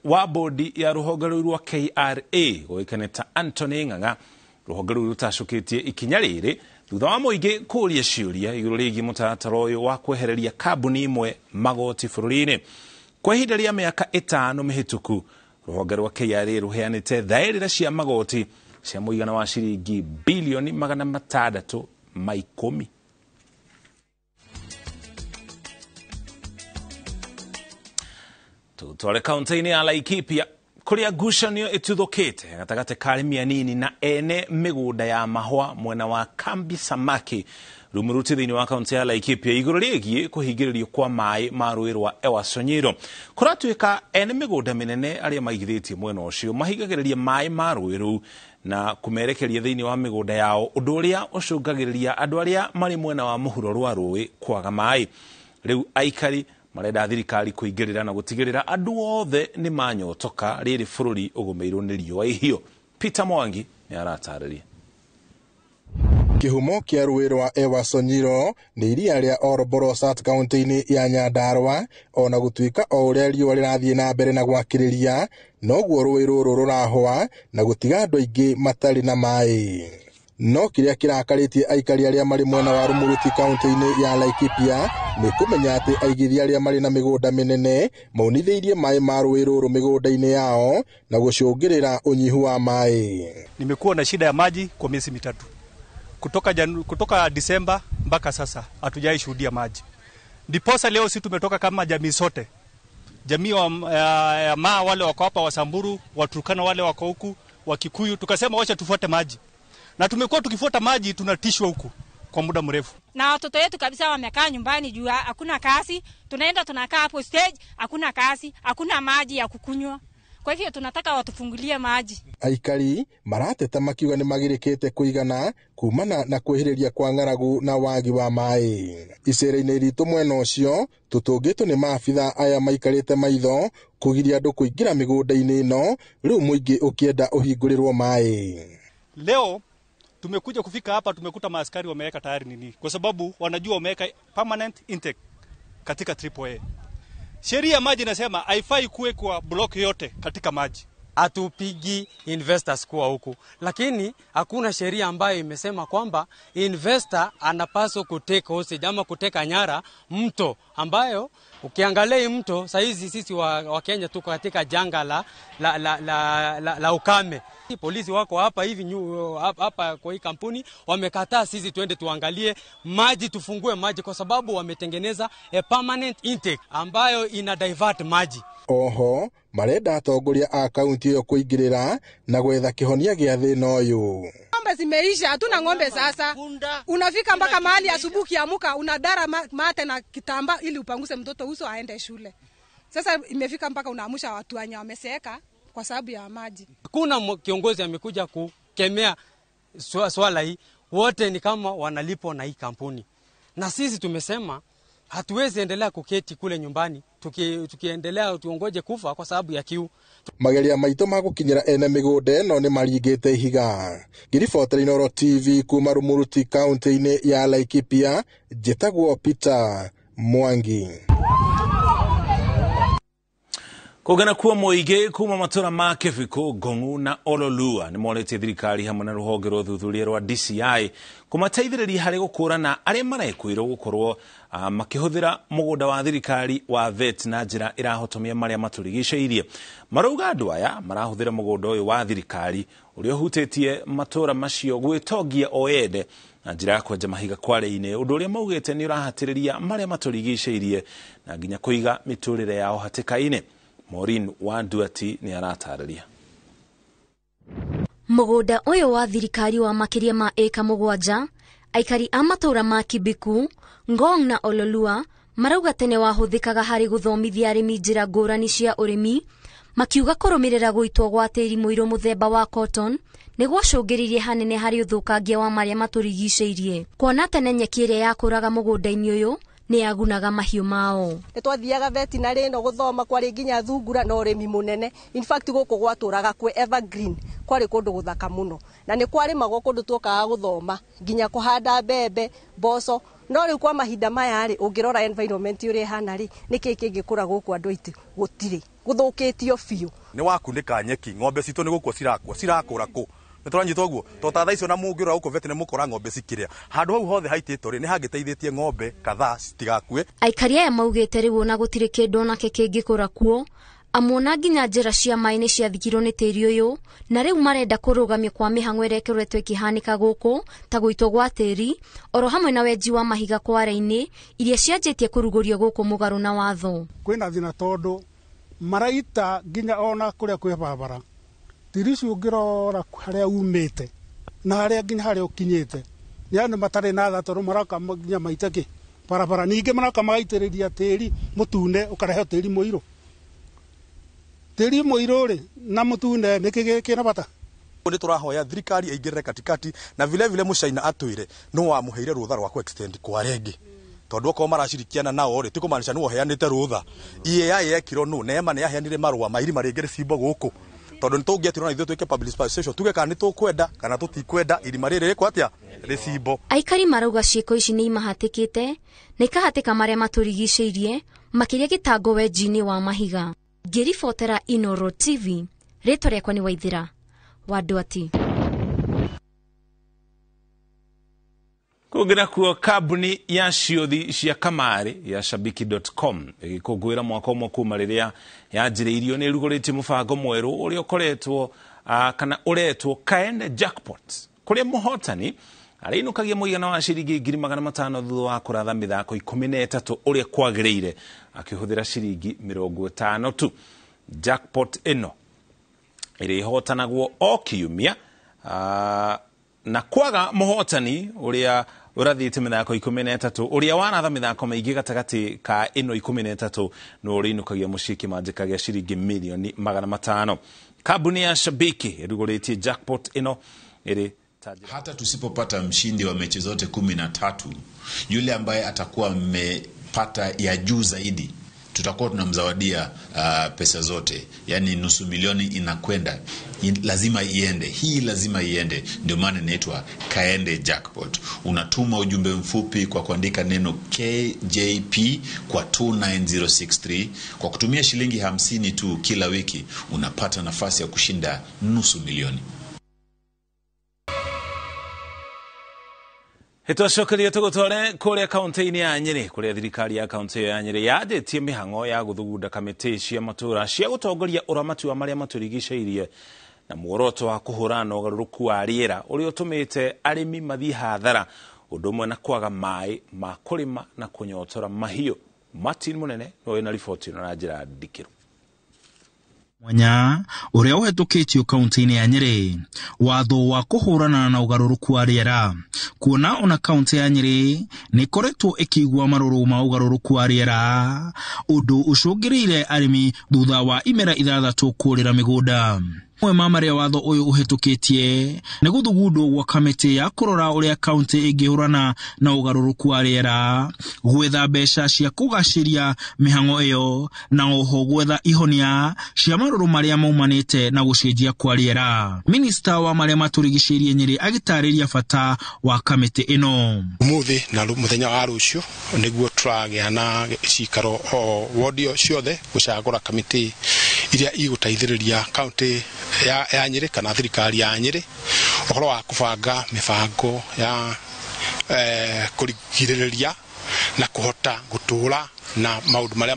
wa bodi ya ruhonge rwa KRA goikaneta Anthony Ng'ang'a ruhonge rutacukitie ikinya riri thutha wa muingi kuria ciuria iguru rigi mutaratara uyu wa kwehereria kambuni imwe magoti bururi-ini kwa ihinda ria miaka 5 mihituku. Ruhonge rwa KRA ruheanite thairira cia magoti cia muigana wa ciringi bilioni 610. Tutware kaunti-ini ya Laikipia kuria ngucanio ituthukite gatagati ka arimi anini na ene migunda ya mahwa mwena wa Kambi Samaki rumuruti thiini wa kaunti ya Laikipia iguru rigie kuhingiririo kwa mai ma rũĩ rwa Ewasonyiro. Kuratuika ene migunda minene aria maigithitie mwena ucio mahingagiriria mai ma rũĩ rũu na kumerekeria thiini wa migunda yao, undu uria ucungagiriria andu aria mari mwena wa muhuro rwa rũĩ kwaga mai. Riu aikari marenda thirikari kuingirira na gutigirira andu othe ni manyotoka riri bururi ugumeirwo ni riũa ihio. Peter Mwangi ni aratariria. Kihumo kia rũĩ rwa Ewasonyiro ni iria ria Oroborosat kaunti-ini ya Nyandarua, ona gutuika o uria riũa rirathie na mbere na gwakiriria noguo rũĩ rũrũ rũrahwa na gutiga andu aingi matari na mai. No kiria kirakaritie aikari aria mari mwena wa Rumuruti kaunti-ini ya Laikipia ni kumenya ati aigithia aria mari na migunda minene maunithĩirie mai ma rũĩ rũrũ migunda-ini yao na gucungirira unyihu wa mai. Nimekuwa na shida ya maji kwa miezi mitatu. Kutoka Disemba mpaka sasa hatujai shuhudia maji. Ndiposa leo sisi tumetoka kama jamii sote. Jamii ya maa wale wako hapa, Wasamburu, Waturkana wale wako huku, Wakikuyu, tukasema wacha tufuate maji. Na tumekuwa tukifuata maji, tunatishwa huku kwa muda mrefu. Na watoto wetu kabisa wamekaa nyumbani juu hakuna kazi. Tunaenda tunakaa hapo stage, hakuna kazi, hakuna maji ya kukunywa. Kwa hivyo tunataka watufungulie maji. Aikari marateta makiuga ni magirikite kuigana kumana na kwehiriria kwa ng'aragu na wagi wa mai. Icera-ini ritu mwena ucio tutungitwo ni maabitha aya maikarite maitho kugiria andu kuingira migunda-ini ino, riu muingi ukienda uhingurirwo mai. Leo tumekuja kufika hapa, tumekuta maaskari wameweka tayari nini, kwa sababu wanajua wameweka permanent intake katika AAA. Sheria ya maji inasema haifai kuwe kwa block yote katika maji. Atupigi investors kuwa huku, lakini hakuna sheria ambayo imesema kwamba investor anapaswa kuteka hostage ama kuteka nyara mto, ambayo ukiangalia mto saizi sisi wa Kenya tuko katika janga la ukame. Polisi wako hapa hivi hapa kwa hii kampuni wamekataa sisi tuende tuangalie maji, tufungue maji, kwa sababu wametengeneza a permanent intake ambayo ina divert maji. Oho marenda atongoria a kaunti yo kuingirira na gwetha kihonia gia thina uyu. Ng'ombe zimeisha, hatuna ng'ombe sasa. Unafika mpaka mahali asubuhi kiamuka unadara mate na kitamba ili upanguse mtoto uso aende shule. Sasa imefika mpaka unaamusha watu wanya wameseeka kwa sababu ya maji. Kuna kiongozi amekuja kukemea swala hii, wote ni kama wanalipo na hii kampuni. Na sisi tumesema hatuwezi endelea kuketi kule nyumbani tukiendelea tuongoje kufa kwa sababu ya kiu. Mageria maito magukinyira ene migunda no ni maringite ihiga. Ngiribotera Inooro TV kuma Rumuruti kaunti-ini ya Laikipia, njitagwo Peter Mwangi. Kugana kuwa muingi kuma matura ma Kiviko, Gongu na Ololua ni morete thirikari hamwe na ruhonge rwa uthuthuria rwa DCI kumateithĩrĩria harĩ gũkũrana aria marakwirwo gukorwo makihuthira mugunda wa thirikari wa vet na njira irahotomia maria maturigicĩirie. Marauga andu aya marahuthira mugunda uyu wa thirikari uria hutitie matura macio gwitongia oende na njira ya kwenja mahiga kware-ini, undu uria maugite ni urahatĩrĩria maria maturigicĩirie na nginya kuiga miturire yao hatĩka-ini. Maureen Wanduati ni aratariria. Mugunda uyu wa thirikari wa makiria ma eka 7, aikari a matura ma Kibiku, Ngong na Ololua marauga tene wahuthikaga hari guthomithia arimi njira ngũrani cia urimi, makiuga kũrũmĩrĩra gũitwo gwa tĩri mũirũ muthemba wa cotton ni gwacũngĩrĩirie hanene hari ũthũkangia wa maria maturigicĩirie. Kuona tene nyeki ĩrĩa yakũraga mũgũnda-inĩ ũyũ ni agunaga mahiũ mao. Twathiaga veterinary no guthoma kwari nginya thungura na urimi munene. In fact guku gwaturaga kwe evergreen kwari kundu guthaka muno, na ni kwari mago kundu tukaga guthoma nginya kuhanda mbembe, mboco, no riu kwa mahinda maya ri ungirora environment uri hana ri niki kingikura guku andu aiti gutiri guthukitio biu ni wakunika nyeki ng'ombe citu ni guku cirakura ku nituranyitwo guo to ta thaicio na mungiura guku vete ni mukora ng'ombe cikiria handu hau hothe haititwo ri ni hangiteithĩtie ng'ombe kadhaa citigakue. Aikari aya maugite riu na gutiri kindu nake kingikura kuo amona nginya njira cia mai ni ciathikirwo ni tiri uyu na riu marenda kurugamio kwa mihang'o irekeretwo ikihanika guku ta guitwo gwa tiri oro hamwe na wenji wa mahiga kware-ini iria cianjitie kurugurio guku mugaru na watho. Kwina thina tondu maraita nginya ona kuria kwi barabara tiri cio ngirora haria umite na haria nginya haria ukinyite ni andu matari na tha tondu maraka nginya maitaki barabara ninge maraka magaitiriria tiri mutune ukarehe tiri muiru tiri muiru ri na mutune nikigikira bata. Ni turahoya thirikari aingirire katikati na vile vile mucaina atwire no wamuheire rutha rwa ku extend kwa rengi tondu ko marashirikiana nao ri tikumanisha no heanite rutha iea yekiro no nema ne yaheanire marua mairi maringire cimbo guku tondu nitungietirwo na ithu twike public participation tuge kana nitukwenda kana tutikwenda irima riri rikwa atia ricimbo. Aikari marauga ciiko ici ni imahatikite na ikahatika maria maturigiceirie makiria gitango wenji-ini wa mahiga. Ngiribotera Inooro TV, ritwa riakwa ni Waithira wa Ndwati. Kugira kuo kambuni ya ciothi cia kamari ya Shabiki.com igikungwira mwaka umwe kuma riria yanjiriirio ni ruguritie mubango mweru uria ukoretwo kana uretwo Kaende Jackpot kuria muhotani ariinukagia muigana wa ciringi 500,000 thutha wa kuratha mithako 13 uria kwagiriire akihuthira ciringi 50 tu. Jackpot ino iri hotanagwo o kiumia na kwaga muhotani uria urathite mithako 13 uria waratha mithako maingi gatagati ka ino 13 no urinukagia muciki manjikagia ciringi 500,000. Kambuni ya Shabiki iruguritie Jackpot ino iri hata tusipopata mshindi wa mechi zote 13, yule ambaye atakuwa amepata ya juu zaidi tutakuwa tunamzawadia pesa zote, yani nusu milioni inakwenda, lazima iende, hii lazima iende. Ndio maana inaitwa Kaende Jackpot. Unatuma ujumbe mfupi kwa kuandika neno KJP kwa 29063 kwa kutumia shilingi 50 tu kila wiki unapata nafasi ya kushinda nusu milioni. Itocokeria tugutware kuria kaunti-ini ya Nyeri kuria thirikari ya kaunti ya Nyeri yanjitie mihang'o ya guthugunda kamiti cia matura cia gutongoria uramati wa maria maturigiceirie na muoroto wa kuhurana ugaruruku wa riera uria utumite arimi mathii hathara undu umwe na kwaga mai ma kurima na kunyotora mahiu. Martin Munene no ina riboti na njira ndikiru. Mwanya uria uhetukitio kaunti-ini ya Nyeri watho wa kuhurana na ugaruruku wa riera kuona ona kaunti ya Nyeri ni koretwo ikigwa maruru ma ugaruruku wa riera undu ucungiriire arimi thutha wa imera 6 kurira migunda. Mwe mamaria watho uyu uhetukitie ni guthugundwo gwa kamiti ya kurora uria kaunti ingihurana na ugaruruku wa riera gwetha mbeca cia kugaciria mihang'o iyo na oho gwetha ihonia cia maruru maria maumanite na gucenjia kwa riera. Minister wa maria maturigiceirie Nyeri agitariria bata wa kamiti ino. Umuthi na muthenya wa rucio niguo turagia na cikaro wodio ciothe gucagura kamiti iria igutaithiriria kaunti ya Nyeri kana thirikari ya Nyeri uhoro wa kubanga mibango ya kurigiriria na kuhota gutura na maundu maria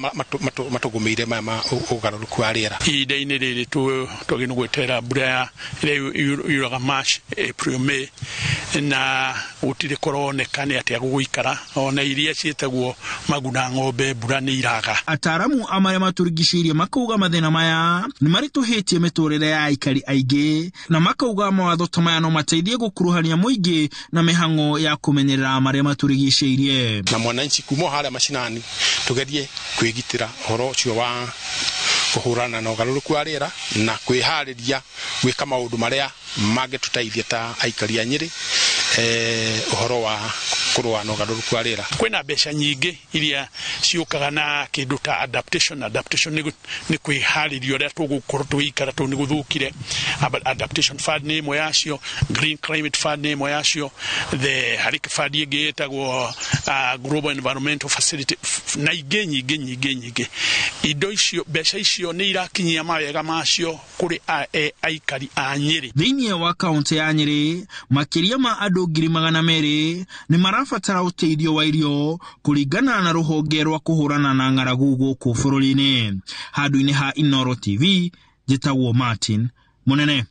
matugumeire ma ugaruruku wa riera. Ihinda-inĩ rĩrĩ twagĩrĩirwo gwetera mbura ĩrĩa yuraga March, April, May na gũtirĩ kũroneka nĩ atĩa gũgũikara ona iria ciĩtagwo maguna ng'ombe mbura nĩ iraga. Ataramu amaria maturigiceirie makauga mathina maya nĩ marituhitie miturire ya aikari aingi na makauga mawatho ta maya no mateithie gukuruhania muingi na mihang'o ya kumenyerera maria maturigiceirie. Na mwananchi kuma haria mashinani tugerie kwigitira horo ucio wa kuhurana na ugaruruku wa riera na kwihariria gwika maundu maria mangituteithia ta aikari a Nyeri uhoro wa kurwa na ugaruruku wa riera. Kwina mbeca nyingi iria ciukaga na kindu ta adaptation ni kwihariria uria tugukorwo tuikara tu ni guthukire. Adaptation fund ni imwe yacio, green climate fund ni imwe yacio, the harika fund ingi etagwo global environmental facility na ingĩ nyingĩ. Indo icio mbeca icio ni irakinyia mawega macio kuri aikari a Nyeri. Thĩinĩ wa kaunti ya Nyeri, makĩria ma andũ 200,000 ni marabatara ũteithio wa irio kũringana na rũhonge rwa kũhũrana na ng'aragu gũkũ bũrũri-inĩ. Handũ-inĩ ha Inooro TV, njĩtagwo Martin Munene.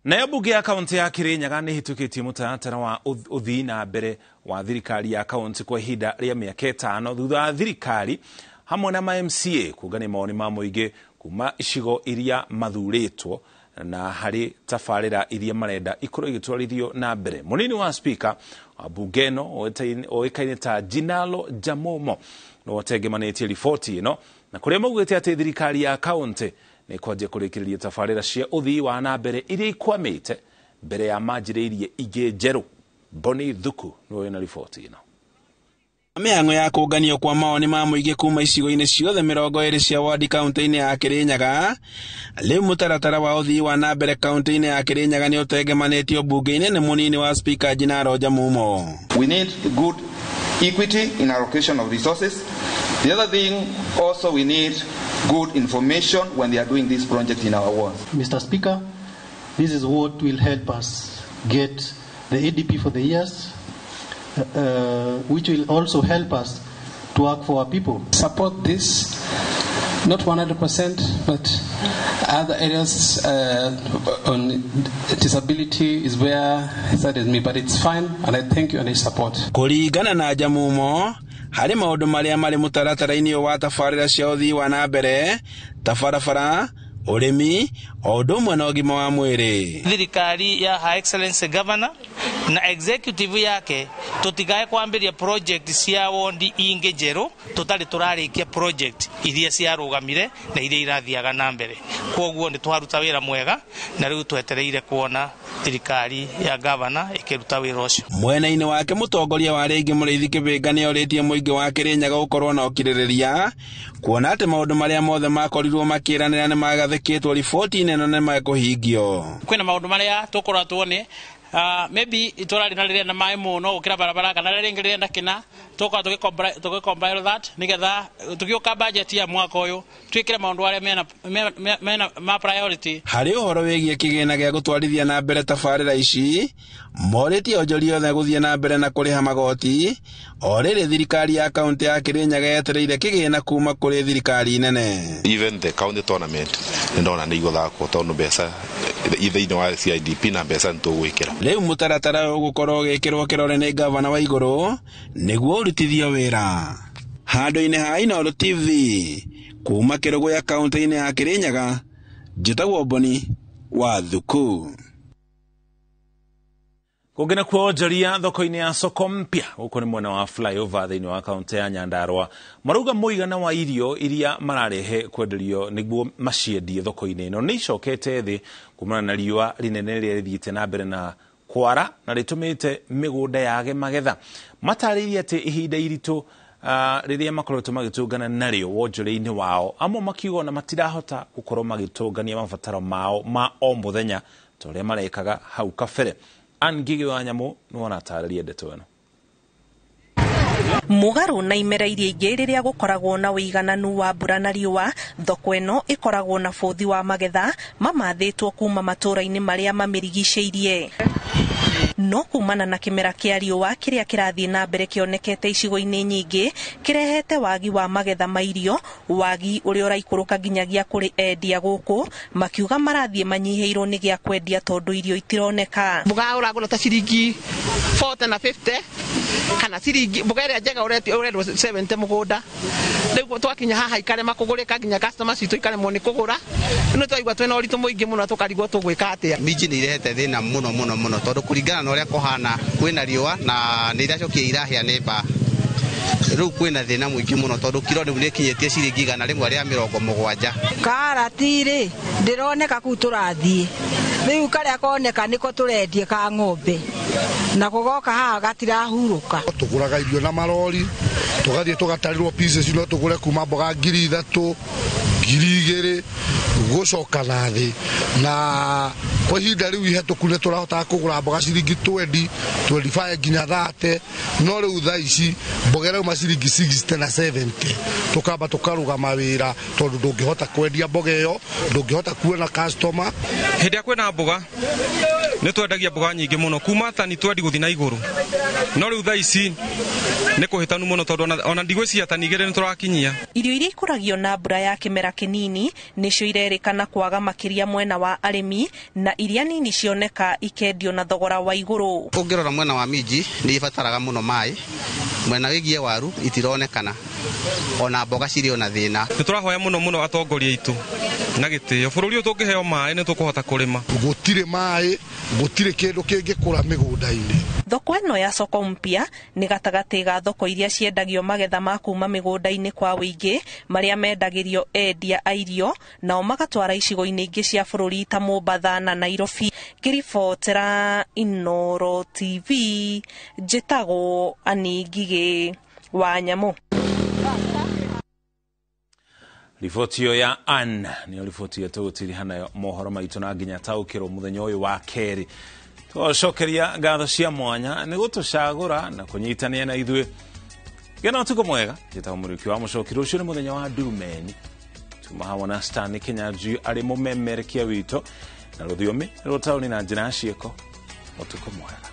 Nayo mbunge ya kaunti ya Kirinyaga nĩ hĩtũkĩtie mũtaratara wa ũthii na mbere wa thirikari ya kaunti kwa ihinda rĩa mĩaka 5 thutha wa thirikari hamwe na ma-MCA kũngania mawoni ma mũingĩ kuma icigo iria mathurĩtwo na harĩ tabarĩra iria marenda ikorwo igĩtwarithio na mbere. Mũnini wa speaker wa mbunge ĩno oĩkaine ta Jinalo Jamomo no atengemanĩtie riboti ĩno na kũrĩa maugĩte atĩ thirikari ya kaunti nĩ kwanjia kũrĩkĩrĩria tabarĩra cia ũthii wa na mbere iria ikwamĩte mbere ya manjĩrĩirie ingĩ njerũ. Boni Thuku nĩwe na riboti ĩno. Mĩhang'o ya kũnganio kwa mawoni ma mũingĩ kuma icigo-inĩ ciothe 20 cia wadi kaunti-inĩ ya Kirinyaga. Rĩu mũtaratara wa ũthii wa na mbere kaunti-inĩ ya Kirinyaga nĩ ũtengemanĩtio mbunge-inĩ nĩ mũnini wa speaker Jinalo Jamomo. We need good equity in allocation of resources. The other thing also we need good information when they are doing this project in our wards. Mr. Speaker, this is what will help us get the ADP for the years, which will also help us to work for our people. Support this, not 100%, but other areas on disability is where that is me, but it's fine, and I thank you and I support. Kũringana na Jamomo, harĩ maũndũ marĩa marĩ mũtaratara-inĩ wa tabarĩra cia ũthii wa na mbere ta barabara, ũrĩmi, o ũndũ ũmwe na ũgima wa mwĩrĩ. Thirikari ya Her Excellency Governor na executive yake tutigae kwambĩrĩria project cia wondi ingĩ njerũ tutari turarĩkia project iria ciarũgamire na iria irathiaga na mbere. Kwoguo nĩ twaruta wĩra mwega na rĩu twetereire kuona thirikari ya governor ikiruta wĩra ũcio. Mwena-inĩ wake mũtongoria wa rĩngĩ Mũrĩithi Kĩbĩnga nĩ orĩtie mũingĩ wa Kirinyaga gũkorwo na ũkirĩrĩria kuona atĩ maũndũ marĩa mothe makorirwo makĩranĩra nĩ magathĩkĩtwo riboti-inĩ ĩno nĩ mekũhingio. Kwĩna maũndũ marĩa tũkorwo tuone maybe itũra rĩna na maĩ mũno gũkĩra barabara kana rĩngĩ rĩrenda kĩna tũkorwo tũgĩcombine that nĩgetha tũgĩũka budget ya mwaka ũyũ twĩkĩre maũndũ arĩa mena priority. Harĩ ũhoro wĩgiĩ kĩgĩna gĩa gũtwarithia na mbere tabarĩra ici, morĩtie onjoria othe gũthiĩ na mbere na kũrĩha magoti, o rĩrĩ thirikari ya kaunti ya Kirinyaga yetereire kĩgĩna kuma kũrĩ thirikari nene. Even the county tournament ndona nĩ igũthakwo tondũ mbeca thĩinĩ wa CIDP na mbeca nĩtũgwĩkĩra. Rĩu mũtaratara ũgũkorwo ũgĩkĩrwo kĩrore nĩ gavana wa igũrũ nĩguo ũrutithio wĩra. Handũ-inĩ ha Inooro TV kuma Kĩrũgũ ya kaunti-inĩ ya Kirinyaga, njĩtagwo Boni wa Thuku. Kũngĩna kuonjoria thoko-inĩ ya soko mpya gũkũ nĩ mwena wa flyover thĩinĩ wa kaunti ya Nyandarua, marauga mũigana wa irio iria mararehe kwenderio nĩguo maciendie thoko-inĩ ĩno nĩ icokete thĩ kumana na riũa rĩnene rĩrĩa rĩthiĩte na mbere na kwara na rĩtũmĩte mĩgũnda yage magetha. Matarĩirie atĩ ihinda iritũ rĩrĩa makoretwo magĩtũngana narĩo wonjoria-inĩ wao, amwe makiuga na matirahota gũkorwo magĩtũngania mabataro mao ma o mũthenya ta ũrĩa marekaga hau kabere. Ngigi wa Nyamũ nĩwona atarĩria ndeto ĩno. Mũgarũ na imera iria ingĩ rĩrĩa gũkoragwo na ũigananu wa mbura na riũa, thoko ĩno ĩkoragwo na bũthi wa magetha mamathĩtwo kuma matũra-inĩ marĩa mamĩrigicĩirie. No kumana na kĩmera kĩa riũa kĩrĩa kĩrathiĩ na mbere kĩonekete icigo-inĩ nyingĩ kĩrehete wagi wa magetha ma irio, wagi ũrĩa ũraikũrũka nginyagia kũrĩ endia gũkũ makiuga marathiĩ manyihĩirwo nĩ gĩa kwendia tondũ irio itironeka. Mboga ũragũra ta ciringi 40 na 50 kana ciringi mboga ĩrĩa njega ũrendwo 70 mũgũnda. Rĩu twakinya haha ikarema kũgũrĩka nginya customer citũ ikaremwo nĩ kũgũra. Nĩ twaigua twĩna ũritũ mũingĩ mũno tũkarigwo tũgwĩka atĩa. Minji nĩ irehete thĩna mũno tondũ kũringana na ũrĩa kũhana kwĩna riũa na nĩ iracokia irahĩa nĩ mbaa. Rĩu kwĩna thĩna mũingĩ mũno tondũ kiro rĩu nĩkinyĩtie ciringi 170. Karati rĩ ndĩroneka kũ tũrathiĩ riu karia koneka niko turendie ka ng'ombe na kugoka haha gatirahuruka tuguraga irio na marori tugathie tugatarirwo pieces no tugure kuma mboga 3,000 2,000 gucoka nathi na kwa ihinda riu ihatuku ni turahota kugura mboga ciringi 20 25 nginya 30 no riu thaa ici mboga riu maciringi 60 na 70 tukamba tukaruga mawira tondu ndungihota kwendia mboga iyo ndungihota kuona customer hindi ya kwena mboga ni twendagia mboga nyingi muno kuma tani twendi guthi na iguru no riu thaa ici ni kuhitanu muno tondu ona ndigwiciria tani igere ni turakinyia irio iria ikuragio na mbura ya kimera kinini nicio irerikana kwaga makiria mwena wa arimi na iria nini cioneka ikendio na thogora wa iguru ungirora mwena wa miji ni ibataraga muno mai mwena wigie waru itironekana ona mboga cirio na thina niturahoya muno atongoria itu na gitio bururi uyu tungiheo mai ni tukuhota kurima gutire mai gutire kindu kingikura migunda-ini thoko ino ya soko mpya ni gatagati ga thoko iria ciendagio magetha ma kuma migunda-ini kwa wingi maria mendagirio endia airio nao magatwara icigo-ini ingi cia bururi ta Mombasa na Nairobi. Ngiribotera Inooro TV njitagwo Ani Ngige wa Nyamu. Riboti yo ya Ann ni riboti yetu tiri mohoro maitu na nginya taukiro muthenya uyu wa keri twacokeria ngatho cia mwanya ni gutucagura na kunyitania na ithwe gena tuko mwega njitagwo Muriuki wa Mucoki rucio ni muthenya wa Dumeni tumahabona Stan Kinyanjui ari mumemerekia wito na ruthiomi rutauni na njira cieko utuko mwega.